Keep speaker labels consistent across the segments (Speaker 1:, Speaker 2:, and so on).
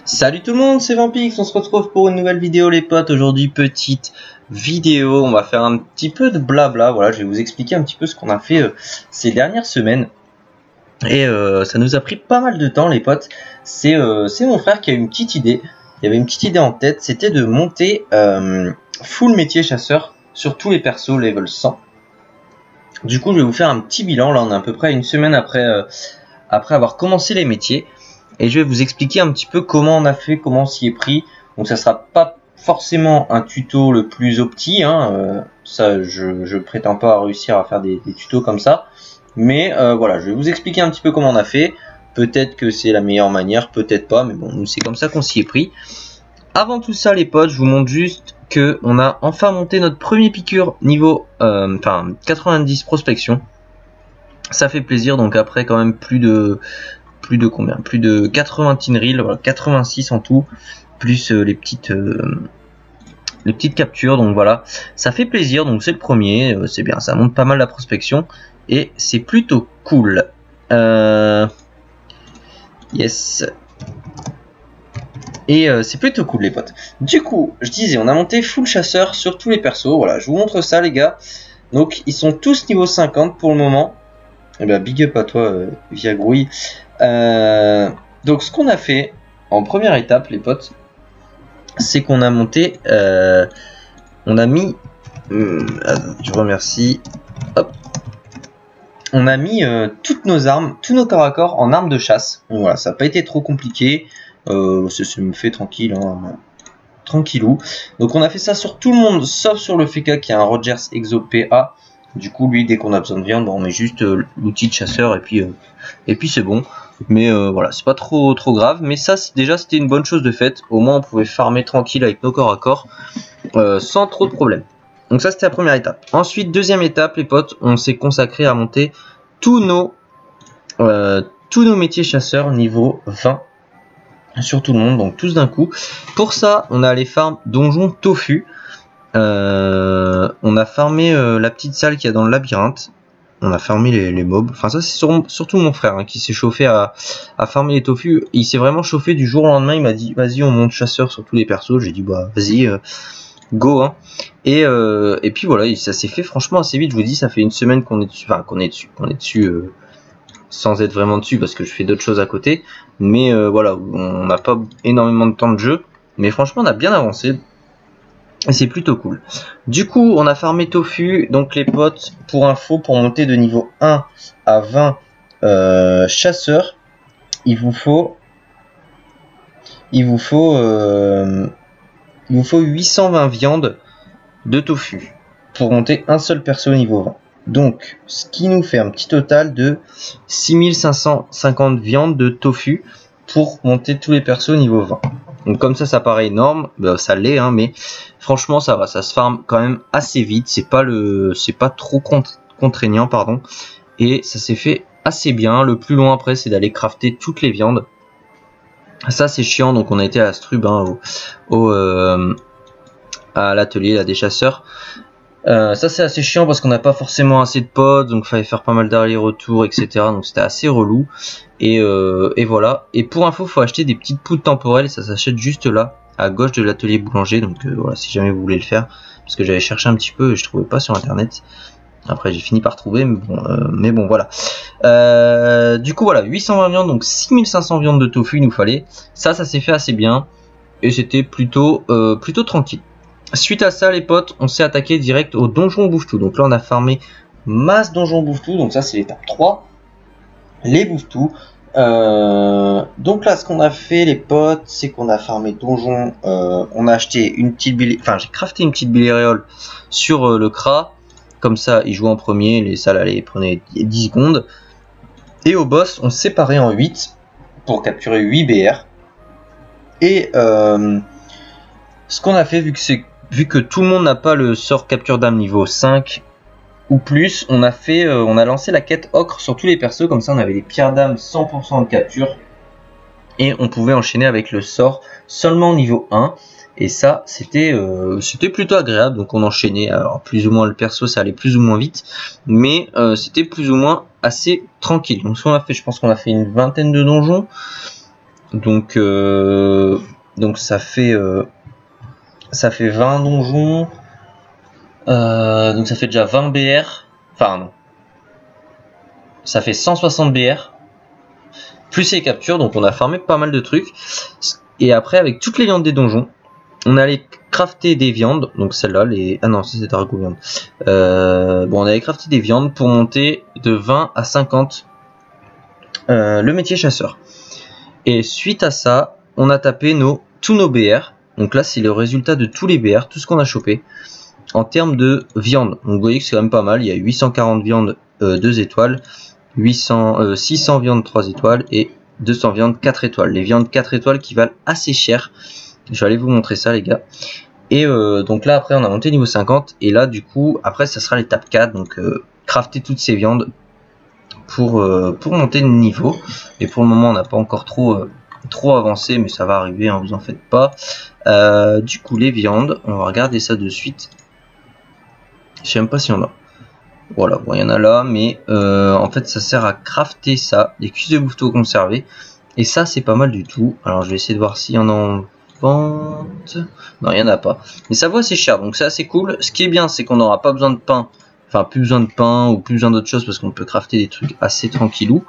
Speaker 1: Salut tout le monde, c'est Vampix, on se retrouve pour une nouvelle vidéo les potes. Aujourd'hui petite vidéo, on va faire un petit peu de blabla. Voilà, je vais vous expliquer un petit peu ce qu'on a fait ces dernières semaines. Et ça nous a pris pas mal de temps les potes. C'est mon frère qui a eu une petite idée. Il y avait une petite idée en tête, c'était de monter full métier chasseur sur tous les persos level 100. Du coup je vais vous faire un petit bilan, là on est à peu près une semaine après avoir commencé les métiers. Et je vais vous expliquer un petit peu comment on a fait, comment on s'y est pris. Donc ça sera pas forcément un tuto le plus opti, hein, ça je prétends pas réussir à faire des tutos comme ça. Mais voilà, je vais vous expliquer un petit peu comment on a fait. Peut-être que c'est la meilleure manière, peut-être pas, mais bon, nous c'est comme ça qu'on s'y est pris. Avant tout ça les potes, je vous montre juste que on a enfin monté notre premier piqûre niveau 90 prospection. Ça fait plaisir, donc après quand même plus de combien, plus de 80 tinrils, voilà, 86 en tout, plus les petites captures. Donc voilà, ça fait plaisir. Donc c'est le premier, c'est bien, ça monte pas mal la prospection et c'est plutôt cool. Yes. Et c'est plutôt cool les potes. Du coup, je disais, on a monté full chasseur sur tous les persos. Voilà, je vous montre ça les gars. Donc ils sont tous niveau 50 pour le moment. Et bien big up à toi Viagrouille. Donc ce qu'on a fait en première étape les potes, c'est qu'on a monté, on a mis, je remercie, hop, on a mis toutes nos armes, tous nos corps à corps en armes de chasse. Donc voilà, ça n'a pas été trop compliqué, ça me fait tranquille, hein, tranquillou. Donc on a fait ça sur tout le monde sauf sur le FK qui a un Rogers Exo PA. Du coup lui dès qu'on a besoin de viande, bon, on met juste l'outil de chasseur et puis c'est bon. Mais voilà, c'est pas trop grave. Mais ça déjà c'était une bonne chose de fait. Au moins on pouvait farmer tranquille avec nos corps à corps sans trop de problèmes. Donc ça c'était la première étape. Ensuite deuxième étape les potes, on s'est consacré à monter tous nos métiers chasseurs niveau 20 sur tout le monde, donc tous d'un coup. Pour ça on a allé farm donjon tofu. On a farmé la petite salle qu'il y a dans le labyrinthe. On a farmé les mobs. Enfin ça c'est surtout mon frère hein, qui s'est chauffé à farmer les tofu. Il s'est vraiment chauffé du jour au lendemain. Il m'a dit vas-y on monte chasseur sur tous les persos. J'ai dit bah vas-y go hein. Et puis voilà, ça s'est fait franchement assez vite. Je vous dis ça fait une semaine qu'on est dessus. Enfin qu'on est dessus sans être vraiment dessus parce que je fais d'autres choses à côté. Mais voilà, on n'a pas énormément de temps de jeu. Mais franchement on a bien avancé. Et c'est plutôt cool. Du coup, on a farmé tofu. Donc les potes, pour info, pour monter de niveau 1 à 20 chasseurs, il vous faut 820 viandes de tofu pour monter un seul perso au niveau 20. Donc, ce qui nous fait un petit total de 6550 viandes de tofu pour monter tous les persos au niveau 20. Donc comme ça paraît énorme, bah, ça l'est hein, mais franchement ça va, ça se farm quand même assez vite, c'est pas trop contraignant pardon, et ça s'est fait assez bien. Le plus long après c'est d'aller crafter toutes les viandes. Ça c'est chiant, donc on a été à Strub hein, à l'atelier là des chasseurs. Ça c'est assez chiant parce qu'on n'a pas forcément assez de pods, donc il fallait faire pas mal d'allers-retours etc, donc c'était assez relou. Et voilà. Et pour info, faut acheter des petites poudres temporelles. Ça s'achète juste là, à gauche de l'atelier boulanger. Donc voilà, si jamais vous voulez le faire, parce que j'avais cherché un petit peu et je trouvais pas sur internet. Après j'ai fini par trouver, mais bon voilà. Du coup voilà, 820 viandes, donc 6500 viandes de tofu il nous fallait. Ça s'est fait assez bien et c'était plutôt tranquille. Suite à ça les potes, on s'est attaqué direct au donjon bouffe-tout. Donc là on a farmé masse donjon bouffe-tout. Donc ça c'est l'étape 3. Les bouffe-tout. Donc là ce qu'on a fait les potes, c'est qu'on a farmé donjon, on a acheté une petite j'ai crafté une petite billéréole sur le Kra, comme ça il jouait en premier, les salles allaient prenaient 10 secondes. Et au boss on se séparait en 8 pour capturer 8 BR. Et ce qu'on a fait, vu que tout le monde n'a pas le sort capture d'âme niveau 5 ou plus, on a lancé la quête ocre sur tous les persos, comme ça on avait les pierres d'âme 100% de capture et on pouvait enchaîner avec le sort seulement au niveau 1 et ça c'était plutôt agréable. Donc on enchaînait, alors plus ou moins le perso ça allait plus ou moins vite, mais c'était plus ou moins assez tranquille. Donc ce qu'on a fait, je pense qu'on a fait une vingtaine de donjons, Donc ça fait 20 donjons. Donc ça fait déjà 20 BR. Enfin non. Ça fait 160 BR. Plus les captures, donc on a farmé pas mal de trucs. Et après, avec toutes les viandes des donjons, on allait crafter des viandes. Donc celle-là, les... Ah non, ça c'est Drago viande. Bon, on allait crafter des viandes pour monter de 20 à 50 le métier chasseur. Et suite à ça, on a tapé tous nos BR. Donc là, c'est le résultat de tous les BR, tout ce qu'on a chopé. En termes de viande, donc vous voyez que c'est quand même pas mal. Il y a 840 viandes 2 étoiles. 600 viandes 3 étoiles et 200 viandes 4 étoiles. Les viandes 4 étoiles qui valent assez cher. Je vais aller vous montrer ça les gars. Et donc là après on a monté niveau 50. Et là du coup après ça sera l'étape 4. Donc crafter toutes ces viandes pour monter le niveau. Et pour le moment on n'a pas encore trop avancé. Mais ça va arriver, hein, vous en faites pas. Du coup les viandes, on va regarder ça de suite. Je sais même pas si on a. Voilà, bon, il y en a là, mais en fait ça sert à crafter ça, des cuisses de bouffetot conservées. Et ça c'est pas mal du tout. Alors je vais essayer de voir s'il y en a en vente. Non, il n'y en a pas. Mais ça vaut assez cher, donc c'est assez cool. Ce qui est bien, c'est qu'on n'aura pas besoin de pain. Enfin, plus besoin de pain ou plus besoin d'autre chose parce qu'on peut crafter des trucs assez tranquillou.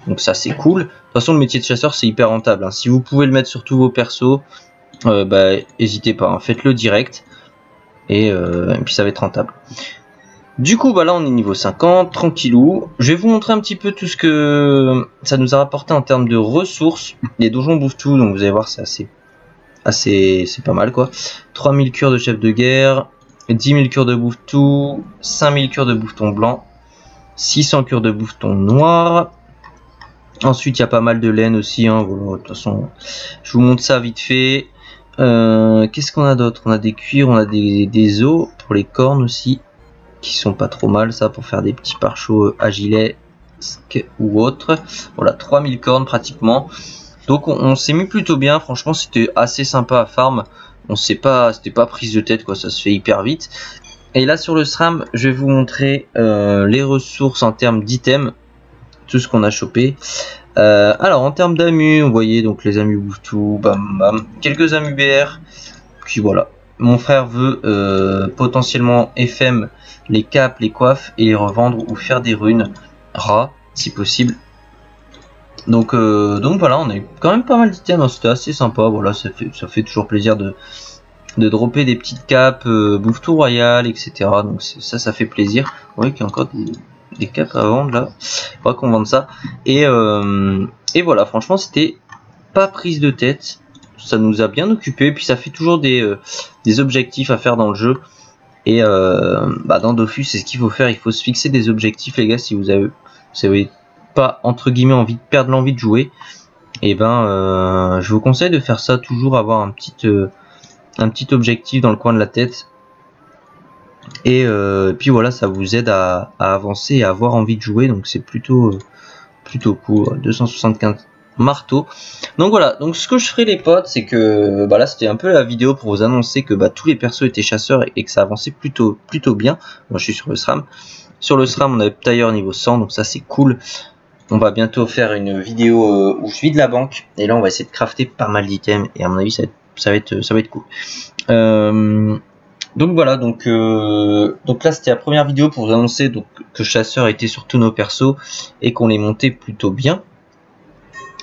Speaker 1: Donc ça c'est cool. De toute façon le métier de chasseur c'est hyper rentable, hein. Si vous pouvez le mettre sur tous vos persos, bah n'hésitez pas, hein. Faites-le direct. Et puis ça va être rentable. Du coup, bah là on est niveau 50, tranquillou. Je vais vous montrer un petit peu tout ce que ça nous a rapporté en termes de ressources. Les donjons bouffent tout, donc vous allez voir, c'est c'est pas mal quoi. 3000 cures de chef de guerre, 10 000 cures de bouffe-tout, 5000 cures de bouffeton blanc, 600 cures de bouffeton noir. Ensuite, il y a pas mal de laine aussi, hein. Voilà, de toute façon, je vous montre ça vite fait. Qu'est-ce qu'on a d'autre? On a des cuirs, on a des os pour les cornes aussi, qui sont pas trop mal, ça, pour faire des petits pare-chocs à gilet ou autre. Voilà, 3000 cornes pratiquement. Donc on s'est mis plutôt bien, franchement c'était assez sympa à farm. C'était pas prise de tête quoi, ça se fait hyper vite. Et là sur le SRAM, je vais vous montrer les ressources en termes d'items, tout ce qu'on a chopé. Alors en termes d'amu, vous voyez donc les amus bouffent tout, bam bam, quelques amus BR, puis voilà. Mon frère veut potentiellement FM les capes, les coiffes et les revendre ou faire des runes rares si possible. Donc voilà, on a eu quand même pas mal d'items, c'était assez sympa. Voilà, ça fait toujours plaisir de dropper des petites capes, bouffetot royal, etc. Donc ça fait plaisir. Vous voyez qu'il y a encore des capes à vendre là. Faudra qu'on vende ça. Et voilà, franchement c'était pas prise de tête. Ça nous a bien occupé. Puis ça fait toujours des objectifs à faire dans le jeu. Et dans Dofus, c'est ce qu'il faut faire. Il faut se fixer des objectifs, les gars, si vous avez pas entre guillemets envie de perdre l'envie de jouer. Et je vous conseille de faire ça, toujours avoir un petit objectif dans le coin de la tête. Et puis voilà, ça vous aide à avancer et à avoir envie de jouer. Donc c'est plutôt cool. 275 marteaux. Donc voilà, donc ce que je ferai les potes, c'est que là c'était un peu la vidéo pour vous annoncer que tous les persos étaient chasseurs et que ça avançait plutôt bien. Moi je suis sur le SRAM. Sur le SRAM on a tailleur niveau 100, donc ça c'est cool. On va bientôt faire une vidéo où je vide la banque. Et là on va essayer de crafter pas mal d'items. Et à mon avis ça va être cool. Donc voilà, donc là c'était la première vidéo pour vous annoncer donc, que chasseur était sur tous nos persos et qu'on les montait plutôt bien.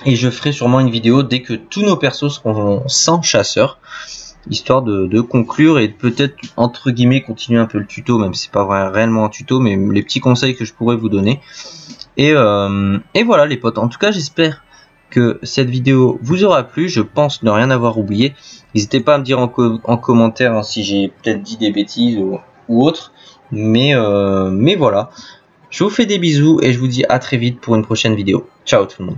Speaker 1: Et je ferai sûrement une vidéo dès que tous nos persos seront sans chasseur, histoire de conclure et peut-être entre guillemets continuer un peu le tuto, même si c'est pas réellement un tuto, mais les petits conseils que je pourrais vous donner. Et voilà les potes, en tout cas j'espère que cette vidéo vous aura plu. Je pense ne rien avoir oublié. N'hésitez pas à me dire en commentaire hein, si j'ai peut-être dit des bêtises ou autre. Mais voilà. Je vous fais des bisous et je vous dis à très vite pour une prochaine vidéo. Ciao tout le monde.